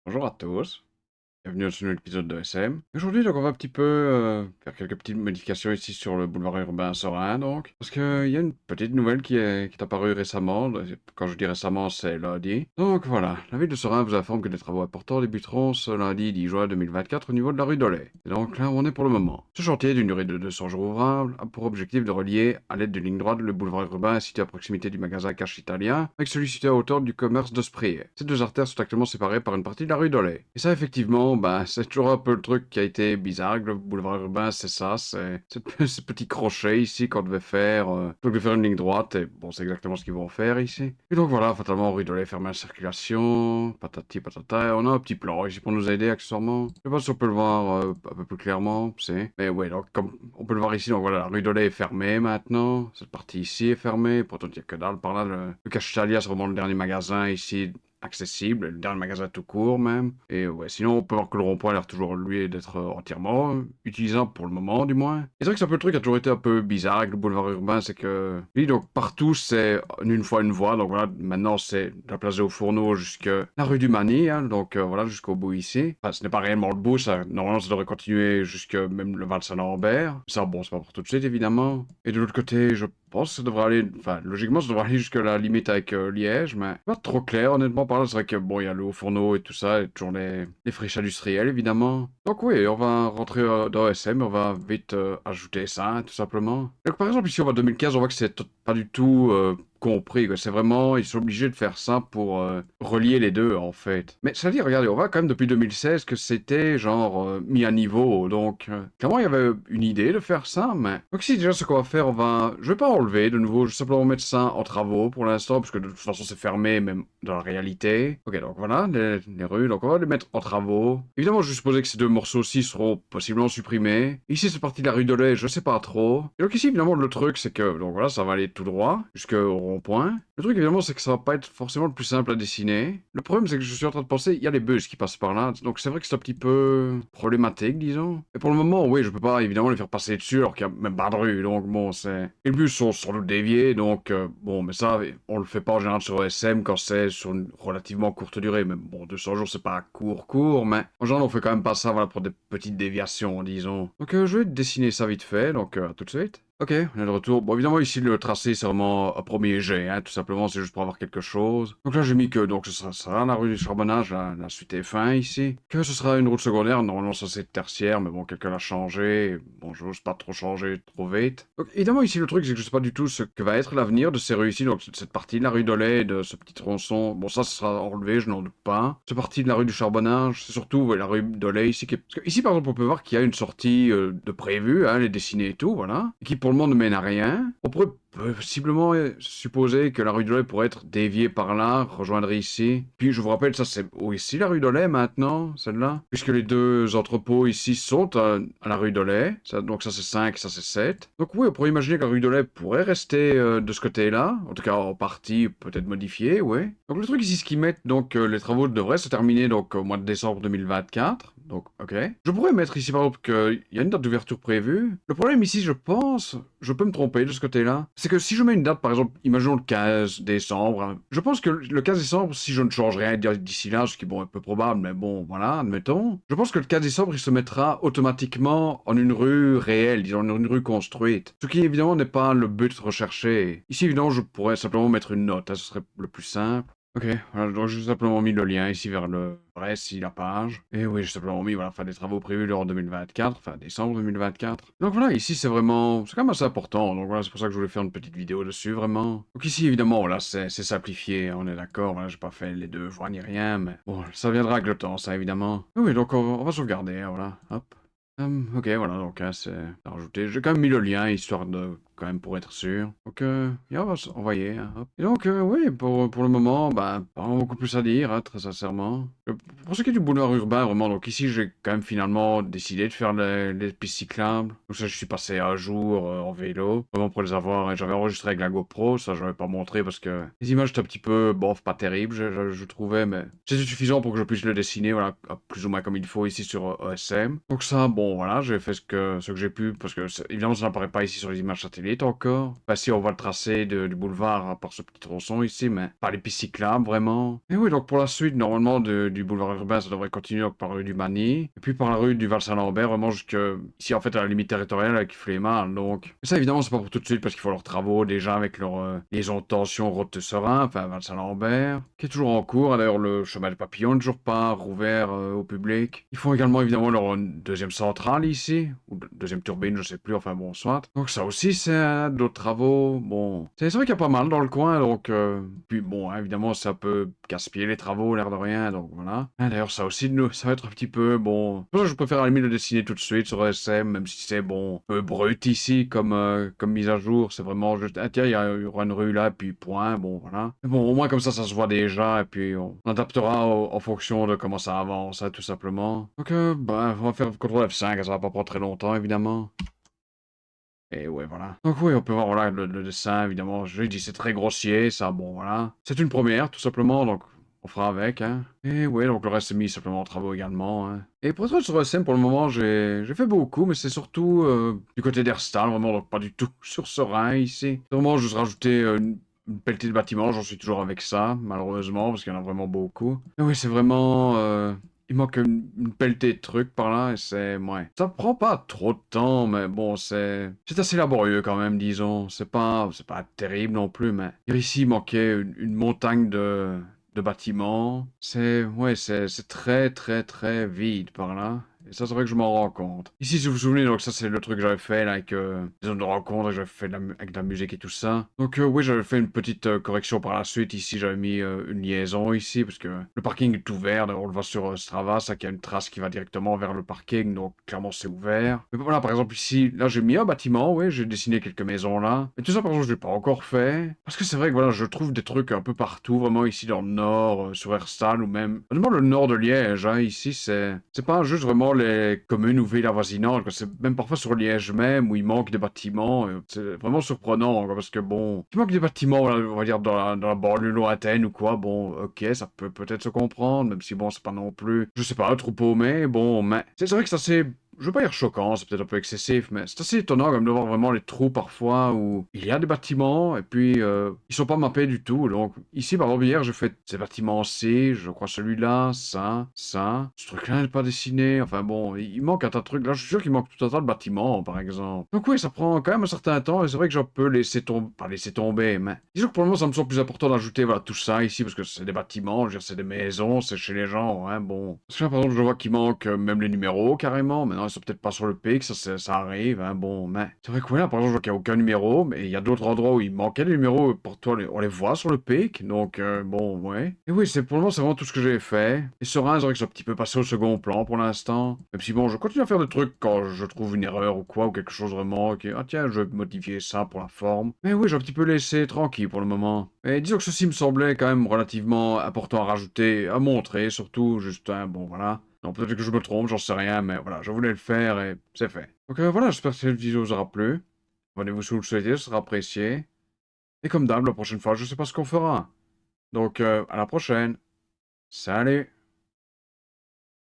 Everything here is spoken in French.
Bonjour à tous, bienvenue sur un nouvel épisode de SM. Aujourd'hui, donc, on va un petit peu faire quelques petites modifications ici sur le boulevard urbain Serein, donc. Parce qu'il y a une petite nouvelle qui est apparue récemment. Quand je dis récemment, c'est lundi. Donc voilà, la ville de Serein vous informe que des travaux importants débuteront ce lundi 10 juin 2024 au niveau de la rue Dolay. Et donc là, où on est pour le moment. Ce chantier, d'une durée de 200 jours ouvrables, a pour objectif de relier, à l'aide d'une ligne droite, le boulevard urbain situé à proximité du magasin Cache Italien avec celui situé à hauteur du commerce de Sprier. Ces deux artères sont actuellement séparées par une partie de la rue Dolay. Et ça, effectivement, bah, c'est toujours un peu le truc qui a été bizarre. Le boulevard urbain, c'est ça, c'est ce petit crochet ici qu'on devait faire. On devait faire une ligne droite, et bon, c'est exactement ce qu'ils vont faire ici. Et donc voilà, fatalement, rue Dolay ferme la circulation, patati patata. Et on a un petit plan ici pour nous aider accessoirement. Je sais pas si on peut le voir un peu plus clairement, c'est. Mais ouais, donc comme on peut le voir ici, donc voilà, la rue Dolay est fermée maintenant. Cette partie ici est fermée. Pourtant, il n'y a que dalle par là. Le Cache Italia, c'est vraiment le dernier magasin ici accessible, le dernier magasin tout court même. Et ouais, sinon on peut voir que le rond-point a l'air toujours lui d'être entièrement utilisable pour le moment du moins. Et c'est vrai que c'est un peu le truc qui a toujours été un peu bizarre avec le boulevard urbain, c'est que lui donc partout c'est une fois une voie, donc voilà, maintenant c'est de la place au Fourneau jusqu'à la rue du Mani, hein, donc voilà jusqu'au bout ici. Enfin ce n'est pas réellement le bout, ça normalement ça devrait continuer jusque même le Val Saint-Lambert. Ça bon c'est pas pour tout de suite évidemment. Et de l'autre côté je pense que ça devrait aller, enfin logiquement ça devrait aller jusqu'à la limite avec Liège, mais pas trop clair honnêtement par là. C'est vrai que bon il y a le Haut-Fourneau et tout ça, et toujours les friches industrielles évidemment. Donc oui, on va rentrer dans SM, on va vite ajouter ça tout simplement. Donc par exemple ici on va 2015, on voit que c'est pas du tout compris, quoi. C'est vraiment, ils sont obligés de faire ça pour relier les deux en fait. Mais ça dit, regardez, on voit quand même depuis 2016 que c'était genre mis à niveau, donc clairement il y avait une idée de faire ça, mais donc ici déjà ce qu'on va faire, je vais pas enlever de nouveau, je vais simplement mettre ça en travaux pour l'instant, parce que de toute façon c'est fermé même dans la réalité. Ok, donc voilà les rues, donc on va les mettre en travaux. Évidemment, je supposais que ces deux morceaux-ci seront possiblement supprimés. Ici c'est parti de la rue de Lay, je sais pas trop. Et donc ici évidemment le truc c'est que donc voilà, ça va aller tout droit jusqu'au rond-point. Le truc évidemment c'est que ça va pas être forcément le plus simple à dessiner. Le problème c'est que je suis en train de penser, il y a les bus qui passent par là, donc c'est vrai que c'est un petit peu problématique, disons. Et pour le moment, oui, je peux pas évidemment les faire passer dessus alors qu'il y a même pas de rue, donc bon, c'est. Et les bus sont sans doute déviés, donc bon, mais ça, on le fait pas en général sur ESM quand c'est sur une relativement courte durée. Mais bon, 200 jours c'est pas court, mais en général on fait quand même pas ça, voilà, pour des petites déviations, disons. Donc je vais dessiner ça vite fait, donc à tout de suite. Ok, on est de retour. Bon, évidemment, ici, le tracé, c'est vraiment un premier jet, hein, tout simplement, c'est juste pour avoir quelque chose. Donc là, j'ai mis que, donc, ce sera la rue du Charbonnage, la suite F1, ici. Que ce sera une route secondaire, normalement, ça, c'est tertiaire, mais bon, quelqu'un l'a changé. Bon, j'ose pas trop changer trop vite. Donc, évidemment, ici, le truc, c'est que je sais pas du tout ce que va être l'avenir de ces rues ici, donc, cette partie de la rue Dolay, de ce petit tronçon. Bon, ça sera enlevé, je n'en doute pas. Cette partie de la rue du Charbonnage, c'est surtout, ouais, la rue Dolay, ici, parce que ici, par exemple, on peut voir qu'il y a une sortie de prévue, hein, les dessinée et tout, voilà, et qui pour le moment ne mène à rien. On pourrait possiblement supposer que la rue de Lay pourrait être déviée par là, rejoindre ici. Puis je vous rappelle, ça c'est ici la rue de Lay maintenant, celle-là. Puisque les deux entrepôts ici sont à la rue de Lay. Donc ça c'est 5, ça c'est 7. Donc oui, on pourrait imaginer que la rue de Lay pourrait rester de ce côté-là. En tout cas en partie, peut-être modifiée, oui. Donc le truc ici, ce qu'ils mettent, donc les travaux devraient se terminer donc au mois de décembre 2024. Donc, ok. Je pourrais mettre ici, par exemple, qu'il y a une date d'ouverture prévue. Le problème ici, je pense, je peux me tromper de ce côté-là, c'est que si je mets une date, par exemple, imaginons le 15 décembre, hein, je pense que le 15 décembre, si je ne change rien d'ici là, ce qui bon, est peu probable, mais bon, voilà, admettons, je pense que le 15 décembre, il se mettra automatiquement en une rue réelle, disons, une rue construite. Ce qui, évidemment, n'est pas le but recherché. Ici, évidemment, je pourrais simplement mettre une note, hein, ce serait le plus simple. Ok, voilà, donc j'ai simplement mis le lien ici vers le vrai, ici la page. Et oui, j'ai simplement mis, voilà, fin des travaux prévus en 2024, fin décembre 2024. Donc voilà, ici c'est vraiment, c'est quand même assez important. Donc voilà, c'est pour ça que je voulais faire une petite vidéo dessus, vraiment. Donc ici, évidemment, voilà, c'est simplifié, on est d'accord. Voilà, j'ai pas fait les deux voies ni rien, mais bon, ça viendra avec le temps, ça évidemment. Oui, donc on va sauvegarder, hein, voilà, hop. Ok, voilà, donc hein, c'est rajouté. J'ai quand même mis le lien, histoire de, quand même, pour être sûr. Donc, et on va envoyer, hein, hop. Et donc, oui, pour le moment, bah, pas beaucoup plus à dire, hein, très sincèrement. Pour ce qui est du boulevard urbain, vraiment, donc ici, j'ai quand même finalement décidé de faire les pistes cyclables. Donc ça, je suis passé un jour en vélo, vraiment pour les avoir, et j'avais enregistré avec la GoPro, ça, je vais pas montrer parce que les images étaient un petit peu, bof, pas terribles, je trouvais, mais c'était suffisant pour que je puisse le dessiner, voilà, plus ou moins comme il faut ici sur ESM. Donc ça, bon, voilà, j'ai fait ce que j'ai pu, parce que évidemment ça n'apparaît pas ici sur les images satellites, il est encore. Enfin, si on voit le tracé du boulevard, à part ce petit tronçon ici, mais pas les pistes cyclables, vraiment. Et oui, donc pour la suite, normalement, du boulevard urbain, ça devrait continuer donc, par la rue du Mani, et puis par la rue du Val-Saint-Lambert, vraiment jusque ici, en fait, à la limite territoriale avec Flémal, donc. Mais ça, évidemment, c'est pas pour tout de suite, parce qu'il faut leurs travaux, déjà, avec leur liaison de tension Rotte-Serein, enfin, Val-Saint-Lambert, qui est toujours en cours. D'ailleurs, le chemin des papillons n'est toujours pas rouvert au public. Ils font également, évidemment, leur deuxième centrale ici, ou deuxième turbine, je sais plus, enfin bon, soit. Donc ça aussi, c'est d'autres travaux. Bon, c'est vrai qu'il y a pas mal dans le coin, donc... puis bon, hein, évidemment, ça peut gaspiller les travaux, l'air de rien, donc voilà. Hein, d'ailleurs, ça aussi, ça va être un petit peu, bon... Pour ça, je préfère à la limite le dessiner tout de suite sur SM, même si c'est, bon, un peu brut ici, comme mise à jour. C'est vraiment juste, ah tiens, il y aura une rue là, puis point, bon, voilà. Mais bon, au moins comme ça se voit déjà, et puis on adaptera en fonction de comment ça avance, hein, tout simplement. Donc, bah, on va faire CTRL F5, ça va pas prendre très longtemps, évidemment. Et ouais, voilà. Donc oui, on peut voir, voilà, le dessin, évidemment. Je l'ai dit, c'est très grossier, ça, bon, voilà. C'est une première, tout simplement, donc on fera avec, hein. Et ouais, donc le reste est mis simplement en travaux également, hein. Et pour être sur SM, pour le moment, j'ai fait beaucoup, mais c'est surtout du côté d'Herstal, vraiment, donc pas du tout sur Serein, ici. Vraiment, juste rajouter une pelletée de bâtiments, j'en suis toujours avec ça, malheureusement, parce qu'il y en a vraiment beaucoup. Mais oui, c'est vraiment... il manque une pelletée de trucs par là, et c'est... Ouais. Ça prend pas trop de temps, mais bon, c'est assez laborieux quand même, disons. C'est pas terrible non plus, mais... Ici, il manquait une montagne de bâtiments. Ouais, c'est très, très, très vide par là. Et ça, c'est vrai que je m'en rends compte. Ici, si vous vous souvenez, donc ça, c'est le truc que j'avais fait, là, avec des zones de rencontre, j'avais fait avec de la musique et tout ça. Donc, oui, j'avais fait une petite correction par la suite. Ici, j'avais mis une liaison ici, parce que le parking est ouvert. D'ailleurs, on le voit sur Strava, ça, qu'il y a une trace qui va directement vers le parking, donc clairement, c'est ouvert. Mais voilà, par exemple, ici, là, j'ai mis un bâtiment, oui, j'ai dessiné quelques maisons là. Mais tout ça, par exemple, je l'ai pas encore fait. Parce que c'est vrai que, voilà, je trouve des trucs un peu partout, vraiment ici dans le nord, sur Herstal, ou même le nord de Liège, hein, ici, c'est pas juste vraiment les communes ou villes avoisinantes, quoi. C'est même parfois sur Liège même où il manque des bâtiments. C'est vraiment surprenant, quoi, parce que bon, il manque des bâtiments, voilà, on va dire dans la banlieue lointaine ou quoi. Bon, ok, ça peut peut-être se comprendre, même si bon, c'est pas non plus, je sais pas, un troupeau, mais bon, mais c'est vrai que c'est assez. Je veux pas dire choquant, c'est peut-être un peu excessif, mais c'est assez étonnant comme de voir vraiment les trous parfois où il y a des bâtiments et puis ils sont pas mappés du tout. Donc ici, par exemple, hier, j'ai fait ces bâtiments-ci, je crois celui-là, ça. Ce truc-là n'est pas dessiné. Enfin bon, il manque un tas de trucs. Là, je suis sûr qu'il manque tout un tas de bâtiments, par exemple. Donc oui, ça prend quand même un certain temps et c'est vrai que je peux laisser tomber, pas laisser tomber, mais disons que pour le moment, ça me semble plus important d'ajouter voilà tout ça ici parce que c'est des bâtiments, je veux dire, c'est des maisons, c'est chez les gens, hein, bon. Parce que là, par exemple, je vois qu'il manque même les numéros carrément. Maintenant, ils sont peut-être pas sur le pic, ça arrive, hein, bon, mais c'est vrai que ouais, là, par exemple, je vois qu'il n'y a aucun numéro, mais il y a d'autres endroits où il manquait des numéros, et pour toi, on les voit sur le pic, donc bon, ouais. Et oui, pour le moment, c'est vraiment tout ce que j'ai fait. Et Serein, c'est vrai que c'est un petit peu passé au second plan pour l'instant. Même si bon, je continue à faire des trucs quand je trouve une erreur ou quoi, ou quelque chose vraiment, ok, ah tiens, je vais modifier ça pour la forme. Mais oui, j'ai un petit peu laissé tranquille pour le moment. Et disons que ceci me semblait quand même relativement important à rajouter, à montrer, surtout, juste, hein, bon, voilà. Non, peut-être que je me trompe, j'en sais rien, mais voilà, je voulais le faire et c'est fait. Donc voilà, j'espère que cette vidéo vous aura plu. Abonnez-vous si vous le souhaitez, ce sera apprécié. Et comme d'hab, la prochaine fois, je sais pas ce qu'on fera. Donc à la prochaine. Salut!